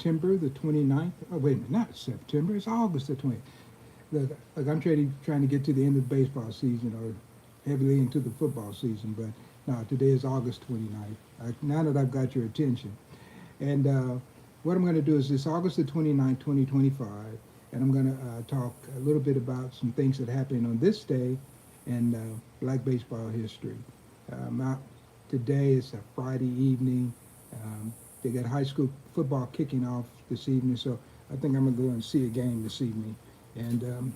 September the 29th. Oh, wait a minute, not September. It's August the 20th. Look, I'm trying to get to the end of the baseball season or heavily into the football season, but no, today is August 29th. Now that I've got your attention. And what I'm going to do is this August the 29th, 2025, and I'm going to talk a little bit about some things that happened on this day in Black baseball history. Out today is a Friday evening. They got high school football kicking off this evening, so I think I'm going to go and see a game this evening and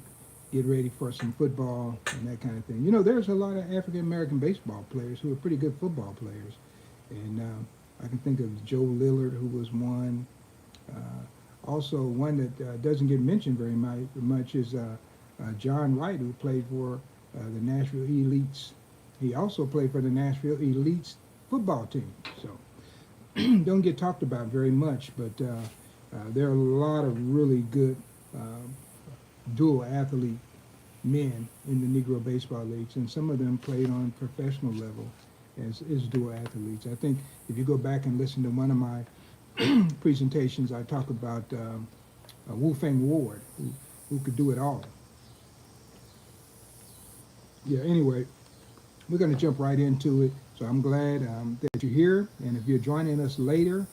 get ready for some football and that kind of thing. You know, there's a lot of African American baseball players who are pretty good football players, and I can think of Joe Lillard, who was one. Also, one that doesn't get mentioned very much is John Wright, who played for the Nashville Elites. He also played for the Nashville Elites football team. So don't get talked about very much, but there are a lot of really good dual athlete men in the Negro baseball leagues, and some of them played on professional level as dual athletes. I think if you go back and listen to one of my presentations, I talk about Wu Feng Ward, who could do it all. Yeah, anyway, we're going to jump right into it. So I'm glad that you're here, and if you're joining us later,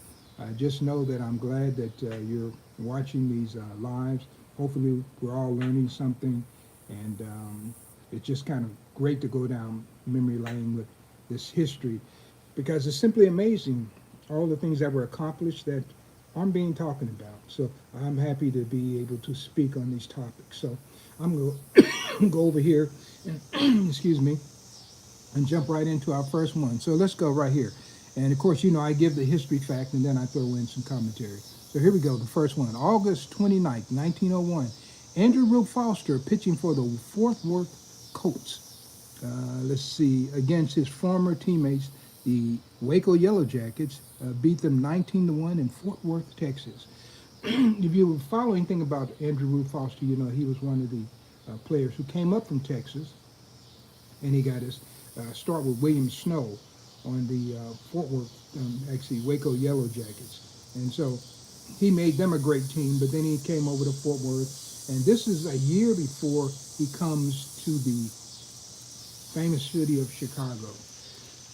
just know that I'm glad that you're watching these lives. Hopefully we're all learning something, and it's just kind of great to go down memory lane with this history, because it's simply amazing all the things that were accomplished that aren't being talked about. So I'm happy to be able to speak on these topics. So I'm going to go over here and excuse me, and jump right into our first one. So let's go right here. And of course, you know, I give the history fact and then I throw in some commentary. So here we go, the first one. August 29th, 1901. Andrew Rube Foster pitching for the Fort Worth Colts. Let's see, against his former teammates, the Waco Yellow Jackets, beat them 19-1 in Fort Worth, Texas. If you were following anything about Andrew Rube Foster, you know he was one of the players who came up from Texas, and he got his start with William Snow on the Fort Worth, actually Waco Yellow Jackets. And so he made them a great team, but then he came over to Fort Worth, and this is a year before he comes to the famous city of Chicago.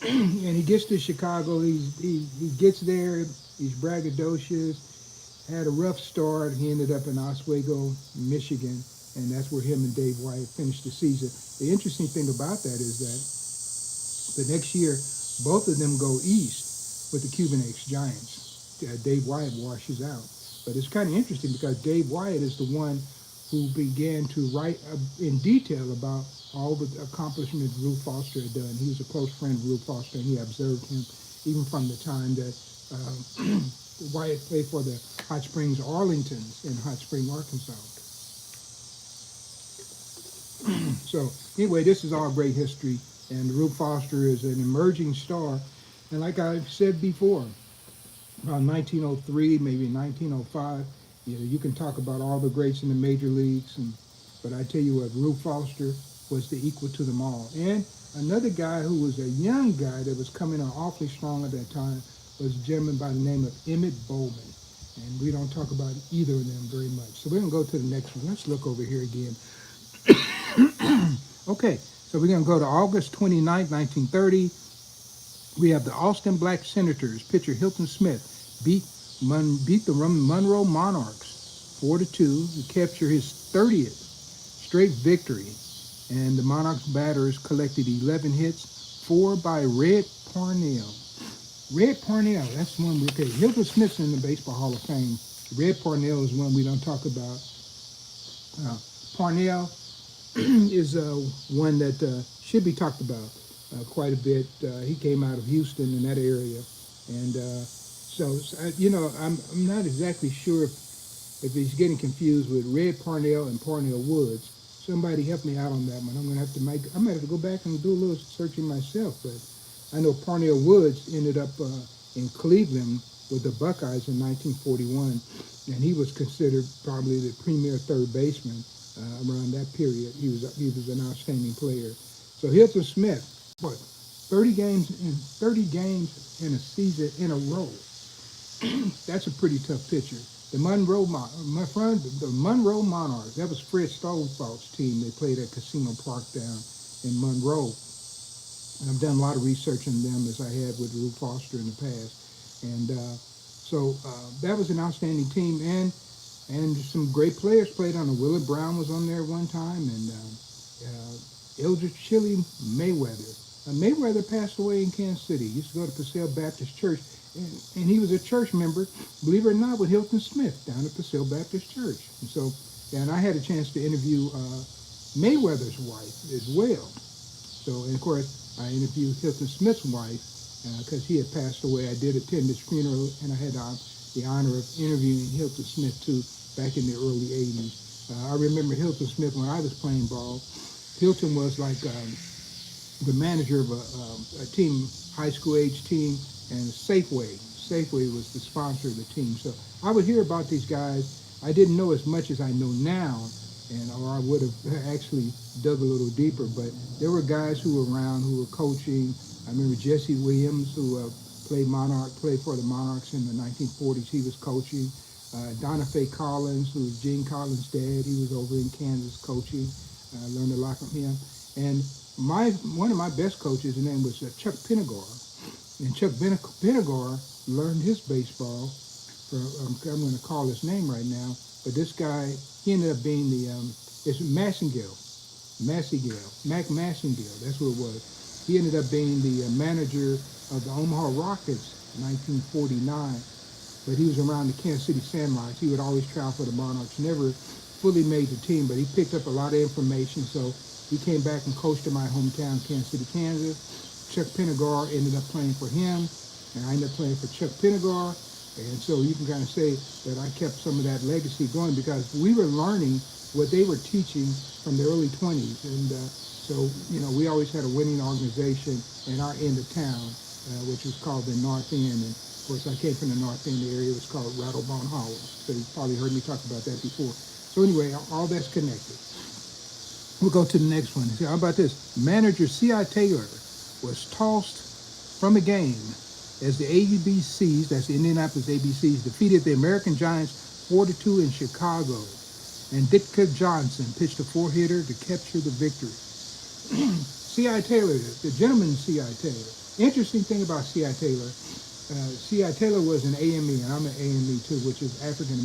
And he gets to Chicago, he gets there, he's braggadocious, had a rough start. He ended up in Oswego, Michigan, and that's where him and Dave Wyatt finished the season. The interesting thing about that is that the next year, both of them go east with the Cuban X Giants. Dave Wyatt washes out. But it's kind of interesting because Dave Wyatt is the one who began to write in detail about all the accomplishments Rube Foster had done. He was a close friend of Rube Foster, and he observed him even from the time that Wyatt played for the Hot Springs Arlingtons in Hot Spring, Arkansas. So anyway, this is all great history, and Rube Foster is an emerging star. And like I've said before, around 1903, maybe 1905, you can talk about all the greats in the major leagues, but I tell you what, Rube Foster was the equal to them all. And another guy who was a young guy that was coming on awfully strong at that time was a gentleman by the name of Emmett Bowman. And we don't talk about either of them very much. So we're going to go to the next one. Let's look over here again. Okay, so we're going to go to August 29th, 1930. We have the Austin Black Senators. Pitcher Hilton Smith beat the Monroe Monarchs 4-2 to capture his 30th straight victory. And the Monarchs batters collected 11 hits, 4 by Red Parnell. Red Parnell, that's one we okay. Hilton Smith's in the Baseball Hall of Fame. Red Parnell is one we don't talk about. Parnell is one that should be talked about quite a bit. He came out of Houston in that area, and I'm not exactly sure if he's getting confused with Red Parnell and Parnell Woods. Somebody help me out on that one. I might have to go back and do a little searching myself, but I know Parnell Woods ended up in Cleveland with the Buckeyes in 1941, and he was considered probably the premier third baseman around that period. He was an outstanding player. So Hilton Smith, 30 games in a season in a row. That's a pretty tough pitcher. the Monroe Monarchs. That was Fred Stonefault's team. They played at Casino Park down in Monroe. And I've done a lot of research on them as I had with Rube Foster in the past. And that was an outstanding team. And some great players played on it. Willard Brown was on there one time, and Eldridge Chili Mayweather. Mayweather passed away in Kansas City. He used to go to Purcell Baptist Church, and he was a church member, believe it or not, with Hilton Smith down at Purcell Baptist Church. And I had a chance to interview Mayweather's wife as well. So, and of course, I interviewed Hilton Smith's wife because he had passed away. I did attend his funeral, and I had the honor of interviewing Hilton Smith too back in the early 80s. I remember Hilton Smith when I was playing ball. Hilton was like the manager of a team, high school age team, and Safeway. Safeway was the sponsor of the team. So I would hear about these guys. I didn't know as much as I know now, or I would have actually dug a little deeper. But there were guys who were around who were coaching. I remember Jesse Williams, who played for the Monarchs in the 1940s. He was coaching. Donna Faye Collins, who was Gene Collins' dad, he was over in Kansas coaching. I learned a lot from him. And one of my best coaches, his name was Chuck Penegor. And Chuck Penegor learned his baseball from, I'm going to call his name right now, but this guy, he ended up being it's Mac Massengale, that's what it was. He ended up being the manager of the Omaha Rockets in 1949. But he was around the Kansas City Sandlines. He would always travel for the Monarchs. Never fully made the team, but he picked up a lot of information. So he came back and coached in my hometown, Kansas City, Kansas. Chuck Penegor ended up playing for him, and I ended up playing for Chuck Penegor. And so you can kind of say that I kept some of that legacy going because we were learning what they were teaching from the early 20s. And so, we always had a winning organization in our end of town, which was called the North End. And of course, I came from the North End. The area was called Rattlebone Hollow. So you've probably heard me talk about that before. So anyway, all that's connected. We'll go to the next one. How about this? Manager C.I. Taylor was tossed from a game as the ABCs, that's the Indianapolis ABCs, defeated the American Giants 4-2 in Chicago. And Ditka Johnson pitched a four-hitter to capture the victory. C.I. Taylor, the gentleman C.I. Taylor. Interesting thing about C.I. Taylor, C.I. Taylor was an AME, and I'm an AME too, which is African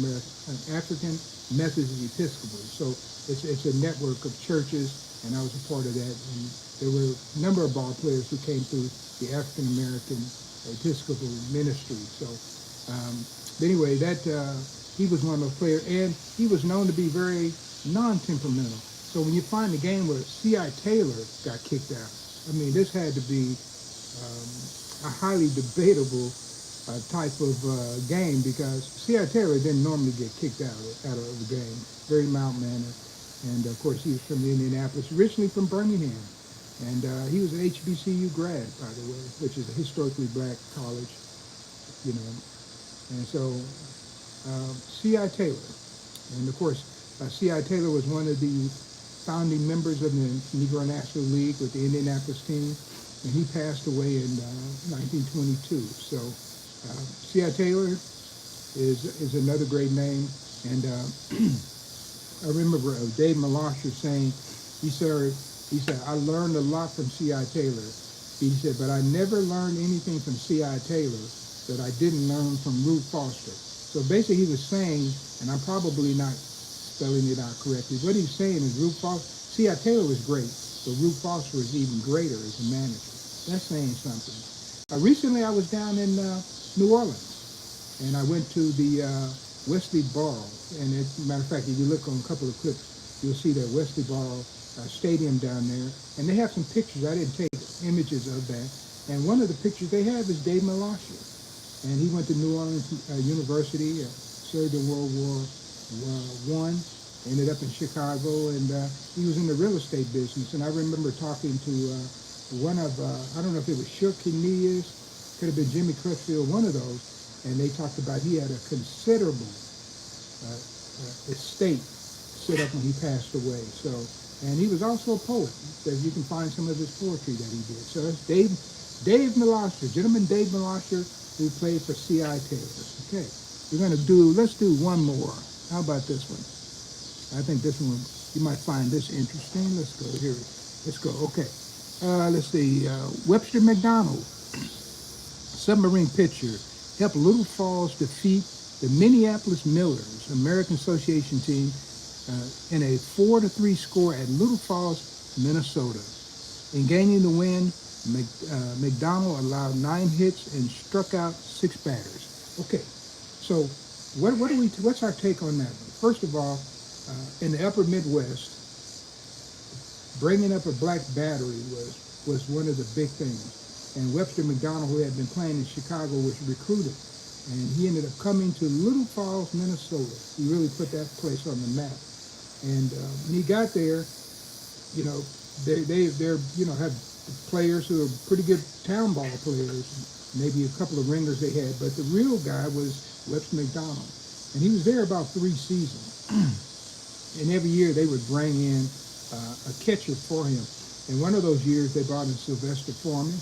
Methodist Episcopal. So it's a network of churches, and I was a part of that. And there were a number of ball players who came through the African American Episcopal ministry. So anyway, he was one of those players, and he was known to be very non-temperamental. So when you find a game where C.I. Taylor got kicked out, I mean, this had to be a highly debatable type of game because C.I. Taylor didn't normally get kicked out of the game. Very mild-mannered. And, of course, he was from Indianapolis, originally from Birmingham. And he was an HBCU grad, by the way, which is a historically black college, And so C.I. Taylor. And, of course, C.I. Taylor was one of the founding members of the Negro National League with the Indianapolis team. And he passed away in 1922. So C.I. Taylor is another great name. And I remember Dave Malosher saying, he said, I learned a lot from C.I. Taylor. He said, but I never learned anything from C.I. Taylor that I didn't learn from Rube Foster. So basically he was saying, and I'm probably not spelling it out correctly, what he's saying is C.I. Taylor was great, but Rube Foster was even greater as a manager. That's saying something. Recently, I was down in New Orleans, and I went to the Wesley Ball. And as a matter of fact, if you look on a couple of clips, you'll see that Wesley Ball stadium down there. And they have some pictures. I didn't take images of that. And one of the pictures they have is Dave Malosher. And he went to New Orleans University, served in World War I, ended up in Chicago, and he was in the real estate business. And I remember talking to one of, I don't know if it was Shirk Cornelius, could have been Jimmy Crutchfield, one of those, and they talked about he had a considerable estate set up when he passed away. So, and he was also a poet, so you can find some of his poetry that he did. So that's Dave Malosher, gentleman Dave Malosher, who played for C.I. Taylor. Okay, let's do one more. How about this one? I think this one, you might find this interesting. Let's go here. Let's go. Okay. Let's see. Webster McDonald, submarine pitcher, helped Little Falls defeat the Minneapolis Millers, American Association team, in a 4-3 score at Little Falls, Minnesota. In gaining the win, McDonald allowed 9 hits and struck out 6 batters. Okay, so what's our take on that one? First of all, in the upper Midwest, bringing up a black battery was one of the big things. And Webster McDonald, who had been playing in Chicago, was recruited. And he ended up coming to Little Falls, Minnesota. He really put that place on the map. And when he got there, you know, they're have players who are pretty good town ball players, maybe a couple of ringers they had, but the real guy was Webster McDonald. And he was there about 3 seasons. And every year they would bring in a catcher for him. And one of those years they brought in Sylvester Foreman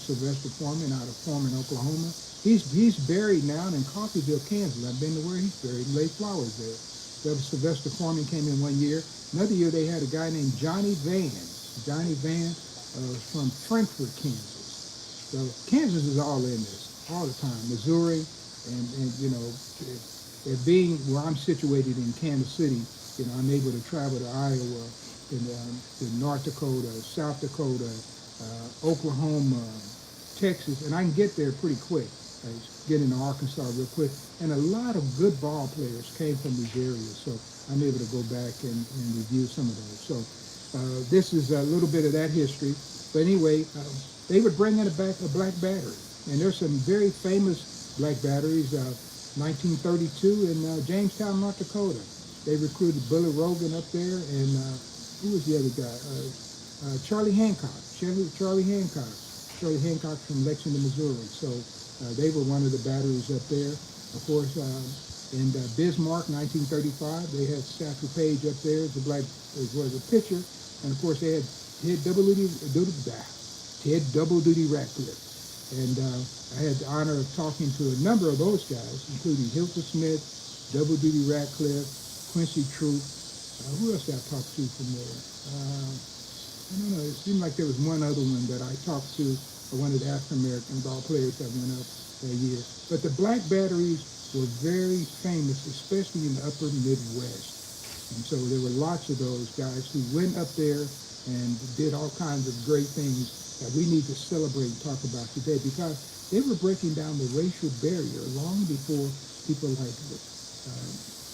out of Foreman, Oklahoma. He's buried now in Coffeyville, Kansas. I've been to where he's buried, laid flowers there. So Sylvester Foreman came in one year. Another year they had a guy named Johnny Van. Johnny Van was from Frankfort, Kansas. So Kansas is all in this, all the time. Missouri, and you know, it being where I'm situated in Kansas City, you know, I'm able to travel to Iowa, to North Dakota, South Dakota, Oklahoma, Texas, and I can get there pretty quick. I get into Arkansas real quick. And a lot of good ball players came from these areas, so I'm able to go back and review some of those. So this is a little bit of that history. But anyway, they would bring in a black battery. And there's some very famous black batteries. 1932 in Jamestown, North Dakota. They recruited Billy Rogan up there, and who was the other guy? Charlie Hancock. Charlie Hancock from Lexington, Missouri. So they were one of the batteries up there. Of course, in Bismarck, 1935, they had Satchel Paige up there as was a pitcher, and of course they had Ted Double Duty Ratcliffe. And I had the honor of talking to a number of those guys, including Hilton Smith, Double Duty Ratcliffe, Quincy Troop. Who else did I talk to from there? I don't know. It seemed like there was one other one that I talked to, one of the African-American ball players that went up that year. But the black batteries were very famous, especially in the upper Midwest. And so there were lots of those guys who went up there and did all kinds of great things that we need to celebrate and talk about today, because they were breaking down the racial barrier long before people like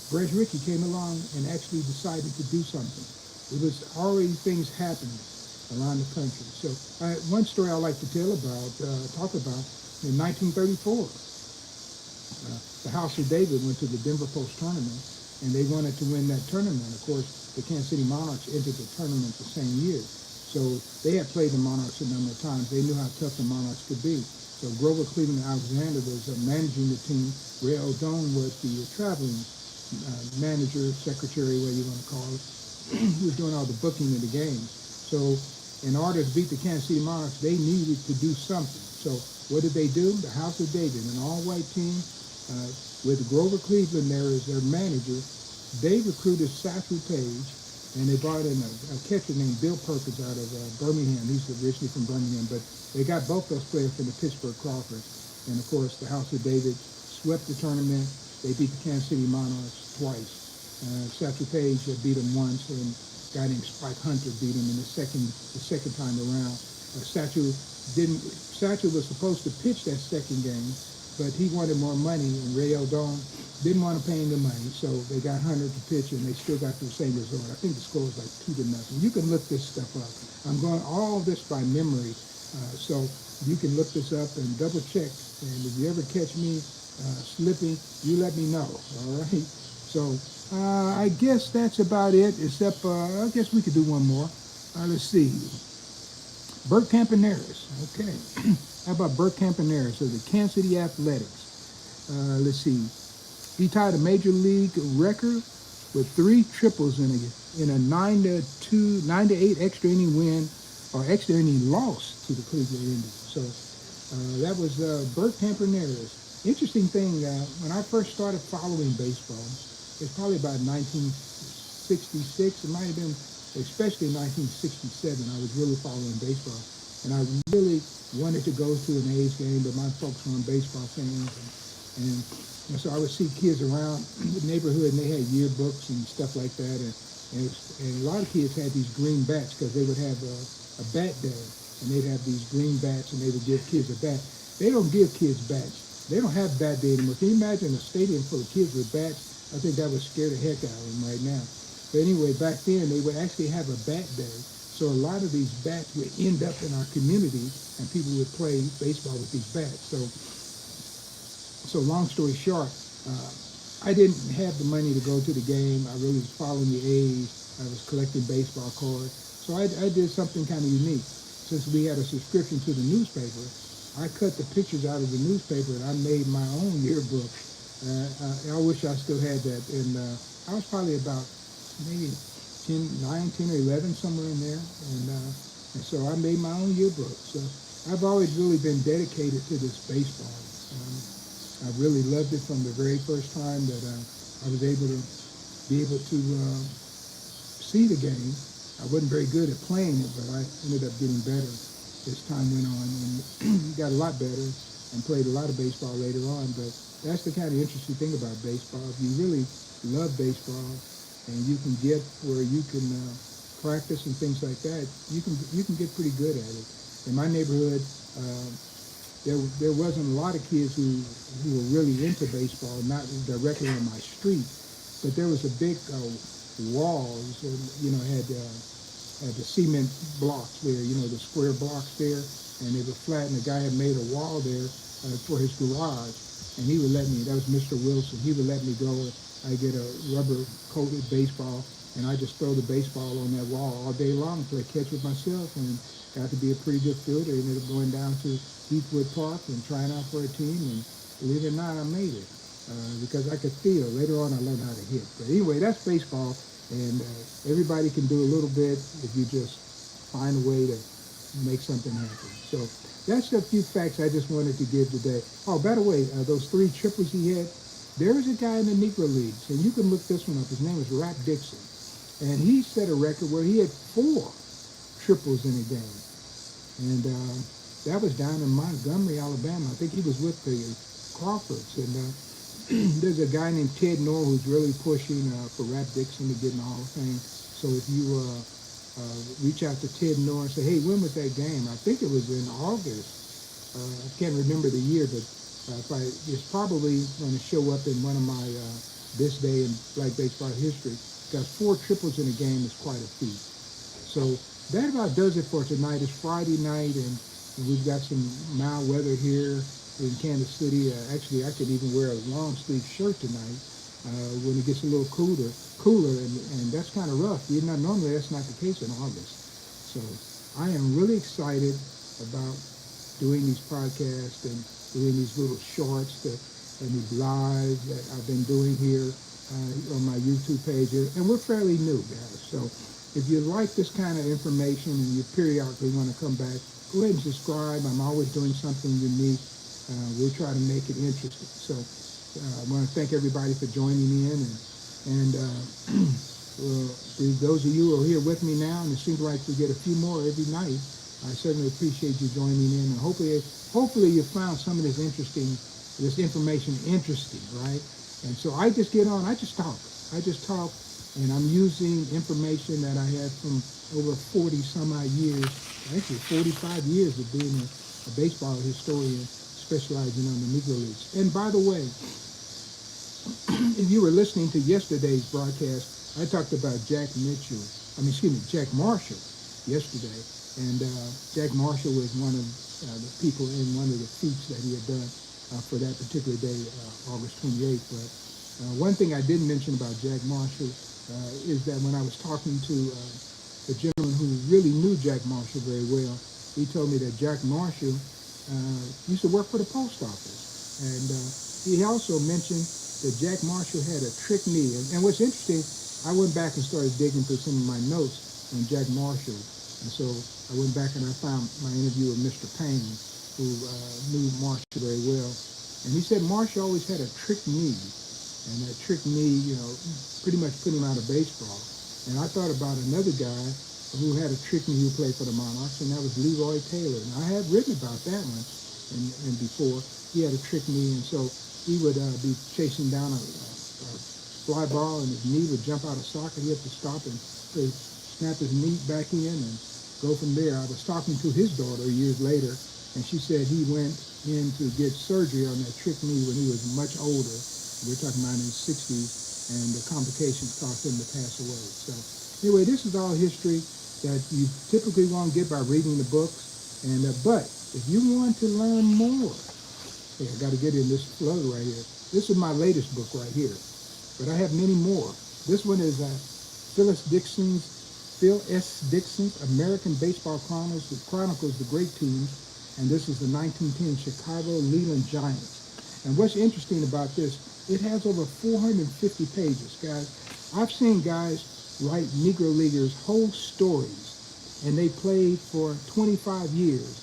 Brez Rickey came along and actually decided to do something. It was already things happening around the country. So one story I like to talk about, in 1934, the House of David went to the Denver Post tournament, and they wanted to win that tournament. Of course, the Kansas City Monarchs entered the tournament the same year. So they had played the Monarchs a number of times. They knew how tough the Monarchs could be. So Grover Cleveland Alexander was managing the team. Ray O'Donnell was the traveling manager, secretary, whatever you want to call it. He was doing all the booking of the games. So in order to beat the Kansas City Monarchs, they needed to do something. So what did they do? The House of David, an all-white team, with Grover Cleveland there as their manager, they recruited Satchel Paige, and they brought in a catcher named Bill Perkins out of Birmingham. He's originally from Birmingham, but they got both those players from the Pittsburgh Crawford. And of course, the House of David swept the tournament. They beat the Kansas City Monarchs twice. Satchel Paige beat them once, and a guy named Spike Hunter beat him in the second time around. Satchel was supposed to pitch that second game, but he wanted more money, and Ray O'Donnell didn't want to pay him the money, so they got Hunter to pitch, and they still got the same result. I think the score was like 2-0. You can look this stuff up. I'm going all this by memory, so you can look this up and double check. And if you ever catch me slipping, you let me know. All right. So I guess that's about it. Except I guess we could do one more. Let's see. Bert Campaneris. Okay. How about Bert Campaneris of the Kansas City Athletics? Let's see. He tied a major league record with 3 triples in a 9-8 extra inning win, or extra inning loss to the Cleveland Indians. So that was Bert Campaneris. Interesting thing, when I first started following baseball, it's probably about 1966. It might have been, especially 1967. I was really following baseball, and I really wanted to go to an A's game, but my folks weren't baseball fans, and so I would see kids around the neighborhood, and they had yearbooks and stuff like that, and a lot of kids had these green bats because they would have a bat day, and they'd have these green bats, and they would give kids a bat. They don't give kids bats. They don't have bat day anymore. Can you imagine a stadium full of kids with bats? I think that would scare the heck out of them right now. But anyway, back then they would actually have a bat day. So a lot of these bats would end up in our community, and people would play baseball with these bats. So long story short, I didn't have the money to go to the game. I really was following the A's. I was collecting baseball cards. So I did something kind of unique. Since we had a subscription to the newspaper, I cut the pictures out of the newspaper and I made my own yearbook. I wish I still had that. And I was probably about maybe 9, 10, or 11, somewhere in there. And so I made my own yearbook. So I've always really been dedicated to this baseball. I really loved it from the very first time that I was able to see the game. I wasn't very good at playing it, but I ended up getting better as time went on, and got a lot better and played a lot of baseball later on. But that's the kind of interesting thing about baseball. If you really love baseball and you can get where you can practice and things like that, you can get pretty good at it. In my neighborhood, there wasn't a lot of kids who were really into baseball, not directly on my street, but there was a big walls, and had the cement blocks there, the square blocks there, and they were flat, and the guy had made a wall there for his garage, and he would let me. That was Mr. Wilson. He would let me go. I get a rubber coated baseball, and I just throw the baseball on that wall all day long, play catch with myself, and got to be a pretty good fielder. Ended up going down to Heathwood Park and trying out for a team, and believe it or not, I made it because I could feel. Later on, I learned how to hit. But anyway, that's baseball, and everybody can do a little bit if you just find a way to make something happen. So that's a few facts I just wanted to give today. Oh, by the way, those 3 triples he had, there was a guy in the Negro Leagues, and you can look this one up. His name was Rap Dixon, and he set a record where he had 4 triples in a game. And that was down in Montgomery, Alabama. I think he was with the Crawfords. And there's a guy named Ted Noor who's really pushing for Rap Dixon to get in the Hall of Fame. So if you reach out to Ted Noor and say, hey, when was that game? I think it was in August. I can't remember the year, but it's probably going to show up in one of my This Day in Black Baseball History, because 4 triples in a game is quite a feat. So that about does it for tonight. It's Friday night, and we've got some mild weather here in Kansas City. Actually, I could even wear a long sleeve shirt tonight when it gets a little cooler, and that's kind of rough. Normally that's not the case in August. So I am really excited about doing these podcasts and doing these little shorts and these lives that I've been doing here on my YouTube page. And we're fairly new, guys. So if you like this kind of information and you periodically want to come back, go ahead and subscribe. I'm always doing something unique. We'll try to make it interesting. So I want to thank everybody for joining in. And those of you who are here with me now, and it seems like we get a few more every night, I certainly appreciate you joining in. And hopefully you found some of this information interesting, right? And so I just get on, I just talk, and I'm using information that I had from over 40 some odd years, actually 45 years of being a baseball historian specializing on the Negro Leagues. And by the way, if you were listening to yesterday's broadcast, I talked about Jack Marshall yesterday. And Jack Marshall was one of the people in one of the feats that he had done for that particular day, August 28th. But one thing I didn't mention about Jack Marshall is that when I was talking to the gentleman who really knew Jack Marshall very well, he told me that Jack Marshall used to work for the post office. And he also mentioned that Jack Marshall had a trick knee. And what's interesting, I went back and started digging through some of my notes on Jack Marshall. And so I went back and I found my interview with Mr. Payne, who knew Marshall very well. And he said Marshall always had a trick knee, and that trick knee, pretty much put him out of baseball. And I thought about another guy who had a trick knee who played for the Monarchs, and that was Leroy Taylor. And I had written about that one, and before he had a trick knee, and so he would be chasing down a fly ball, and his knee would jump out of socket. He had to stop and snap his knee back in and go from there. I was talking to his daughter years later, and she said he went in to get surgery on that trick knee when he was much older. We're talking about in his 60s, and the complications caused him to pass away. So anyway, this is all history that you typically won't get by reading the books. And but if you want to learn more, hey, I got to get in this flow right here. This is my latest book right here, but I have many more. This one is Phil S. Dixon's American Baseball Chronicles the Great Teams, and this is the 1910 Chicago Leland Giants. And what's interesting about this, it has over 450 pages, guys. I've seen guys write Negro Leaguers' whole stories, and they played for 25 years,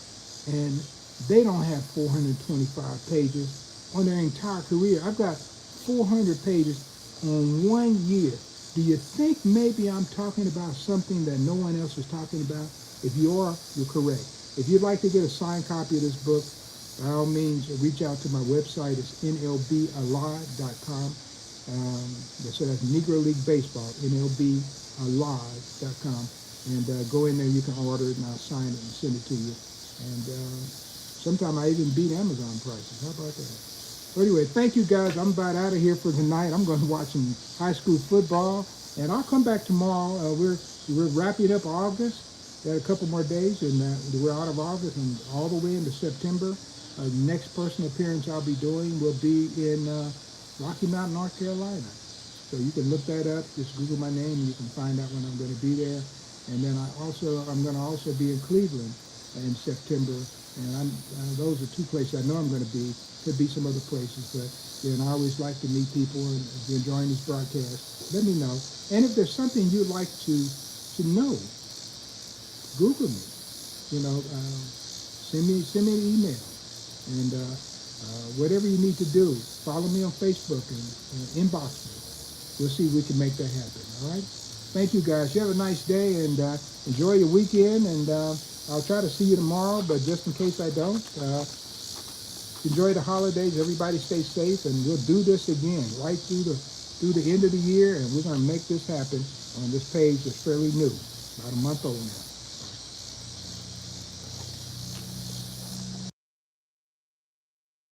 and they don't have 425 pages on their entire career. I've got 400 pages on 1 year. Do you think maybe I'm talking about something that no one else is talking about? If you are, you're correct. If you'd like to get a signed copy of this book, by all means, reach out to my website. It's nlbalive.com. So that's Negro League Baseball, nlbalive.com. And go in there, you can order it, and I'll sign it and send it to you. And sometime I even beat Amazon prices. How about that? So anyway, thank you guys. I'm about out of here for tonight. I'm going to watch some high school football, and I'll come back tomorrow. We're wrapping up August. Got a couple more days, and we're out of August and all the way into September. Next personal appearance I'll be doing will be in Rocky Mount, North Carolina. So you can look that up. Just Google my name, and you can find out when I'm going to be there. And then I'm going to also be in Cleveland in September. And those are two places I know I'm going to be. Could be some other places, but I always like to meet people. And if you're enjoying this broadcast, let me know. And if there's something you'd like to know, Google me. Send me an email, and whatever you need to do. Follow me on Facebook and inbox me. We'll see if we can make that happen. All right. Thank you guys. You have a nice day, and enjoy your weekend. And I'll try to see you tomorrow, but just in case I don't. Enjoy the holidays. Everybody stay safe, and we'll do this again right through the end of the year, and we're going to make this happen on this page that's fairly new, about a month old now.